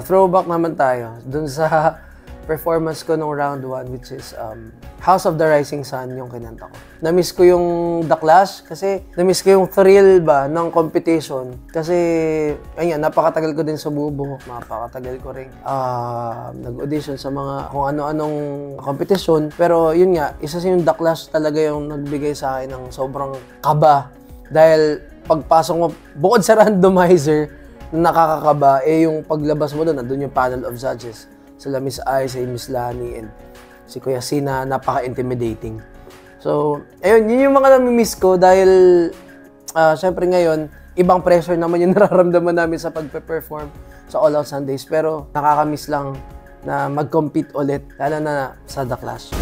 Throwback naman tayo dun sa performance ko nung round 1, which is House of the Rising Sun yung kinanta ko. Na-miss ko yung The Clash kasi na-miss ko yung thrill ba ng competition. Kasi, ayun, napakatagal ko din sa Bubo. Napakatagal ko rin nag-audition sa mga kung ano-anong competition. Pero yun nga, isa yung The Clash talaga yung nagbigay sa akin ng sobrang kaba. Dahil pagpasok mo, bukod sa randomizer na nakakakaba, yung paglabas mo doon, nandun yung panel of judges. Sila Miss Ai, si Miss Lani, and si Kuya Sina, napaka-intimidating. So, ayun, yun yung mga nami-miss ko dahil, syempre ngayon, ibang pressure naman yung nararamdaman namin sa pagpe-perform sa All Out Sundays. Pero, nakaka-miss lang na mag-compete ulit, lalo na sa The Clash.